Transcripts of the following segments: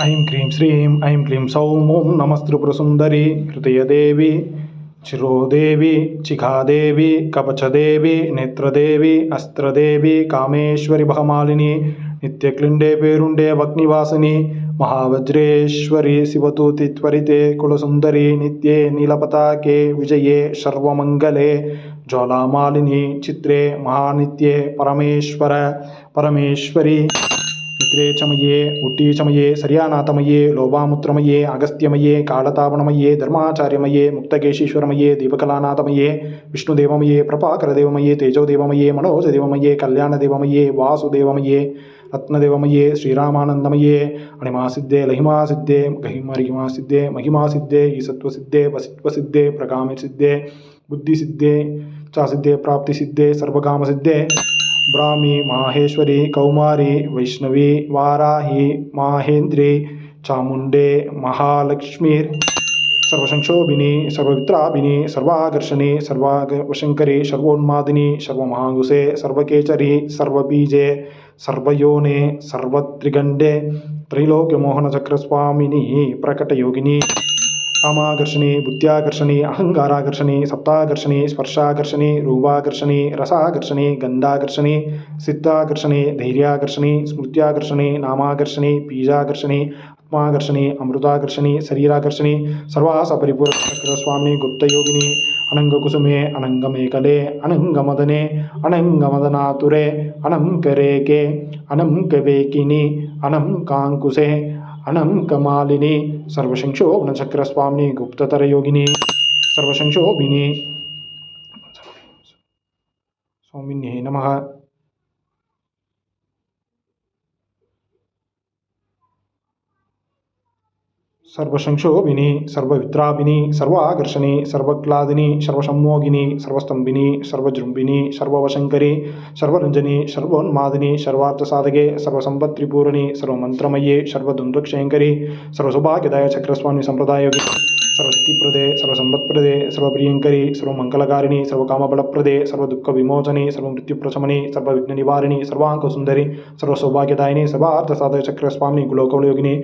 ऐं क्लीं श्रीं ऐं क्लीं सौं ॐ नमस्त्रिपुरसुन्दरी हृदयदेवी शिरोदेवी चिखादेवी कवचदेवी नेत्रदेवी अस्त्रदेवी कामेश्वरी भगमालिनी नित्यक्लिण्डे पेरुण्डे वग्निवासिनी महावज्रेश्वरी शिवतुति त्वरिते कुलसुन्दरी नित्ये नीलपताके विजये सर्वमङ्गले ज्वालामालिनी चित्रे महानित्ये परमेश्वर परमेश्वरी मित्रे चमये उट्टी चमये सर्यानाथमये लोभामुत्रमये अगस्त्यमये कालतापणमये धर्माचार्यमये मुक्तकेशीश्वरमये दीपकलानाथमये विष्णुदेवमये प्रभाकरदेवमये तेजोदेवमये मनोजदेवमये कल्याणदेवमये वासुदेवमये रत्नदेवमये श्रीरामानन्दमये अणिमासिद्धे लहिमासिद्धे गहिमरिहिमासिद्धे महिमासिद्धे ईसत्वसिद्धे वसित्वसिद्धे प्रगामिसिद्धे बुद्धिसिद्धे चासिद्धे प्राप्तिसिद्धे सर्वकामसिद्धे ब्राह्मी माहेश्वरी कौमारी वैष्णवी वाराही माहेन्द्री चामुण्डे महालक्ष्मी सर्वसंक्षोभिनी सर्ववित्राभिनी सर्वाकर्षणी सर्वशंकरी सर्वोन्मादिनी सर्वमहांगुसे सर्वकेचरी सर्वबीजे सर्वयोने सर्वत्रिगण्डे त्रैलोक्यमोहनचक्रस्वामिनी प्रकटयोगिनी कामाकर्षणी बुद्ध्याकर्षणी अहंकाराकर्षणी सप्ताकर्षणी स्पर्शाकर्षणी रूपाकर्षणी रसाकर्षणी गंधाकर्षणी सिद्धाकर्षणी धैर्याकर्षणी स्मृत्याकर्षणी नामाकर्षणी बीजाकर्षणी आत्माकर्षणी अमृताकर्षणी शरीराकर्षणी सर्वास परिपूर्ण स्वामी गुप्तयोगिनी अनंगकुसुमे अनंगमेकले अनंगमदने अनंगमदनातुरे अनंकरेके अनंकवेकिनी अनंकांकुशे अनंकमालिनी सर्वशंक्षोभनचक्रस्वामिनी गुप्ततर योगिनी सर्वशंक्षोभिनी स्वामिन्ये नमः। सर्वशंक्षोभिनी सर्ववित्राभिनी सर्वाकर्षणी सर्वक्लादिनी सर्वसम्मोगिनी सर्वस्तंभिनी सर्वजृंभिनी सर्ववशंकरी सर्वरंजनी सर्वोन्मादिनी सर्वार्थसाधके सर्वसंपत्त्रिपूरणी सर्वमंत्रमये सर्वद्वन्द्वक्षयंकरी सर्वसौभाग्यदाय चक्रस्वामी संप्रदायोगिनी सर्वसिद्धिप्रदे सर्वसंपत्प्रदे सर्वप्रियंकरी सर्वमंगलकारिणी सर्वकामबलप्रदे सर्वदुःखविमोचनी सर्वमृत्युप्रशमनी सर्वविघ्ननिवारिणी सर्वांकसुंदरी सर्वसौभाग्यदायिनी सर्वार्थसाधक चक्रस्वामी गुलोकयोगिनी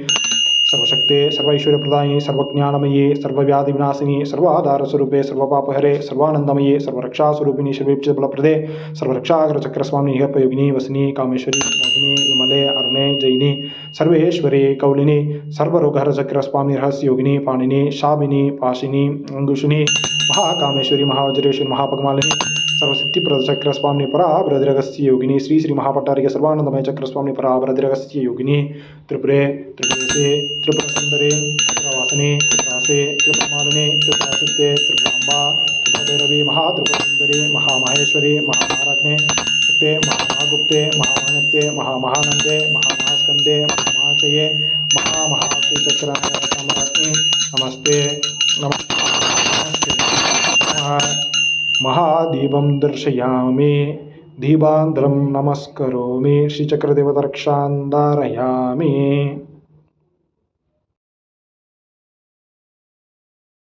सर्वशक्ते सर्वैश्वर्यप्रदायिनी सर्वज्ञानमये सर्वव्याधिविनाशिनी सर्वाधारस्वरूपे सर्वपापहरे सर्वानंदमये सर्वरक्षास्वरूपिणी सर्वेक्षबलप्रदे सर्वरक्षाग्रचक्रस्वामिनी निगपयोगिनी वसिनी कामेश्वरी मोहिनी विमले अरुणे जयिनी सर्वेश्वरी कौलिनी सर्वरोगहरचक्रस्वामी रहस्ययोगिनी पाणिनी शाबिनी पाशिनी अंगुशिनी महाकामेश्वरी महावज्रेश्वरी महापगमालिनी सर्वसिद्धिप्रदचक्रस्वामी पराभद्रगस्य योगिनी श्री श्री महापट्टारिके सर्वानंदमय चक्रस्वामी पराभद्रगस्य योगिनी त्रिपुरे त्रिपुरेशे त्रिपुरसुंदरे त्रिपुरवासिनी त्रिपुरासे त्रिपुरमालिनी त्रिपुरासिद्धे त्रिपुरांबा त्रिपुरभैरवी महात्रिपुरसुंदरी महामहेश्वरी महामहाराज्ञे शक्ते महामहागुप्ते महामानत्ये महामहानंदे महामहास्कंदे महाचये महामहाश्रीचक्राय सम्राज्ञी नमस्ते नमस्ते महादीपं दर्शयामि दीपांतरं नमस्करोमि श्रीचक्रदेवतारक्षां धारयामि।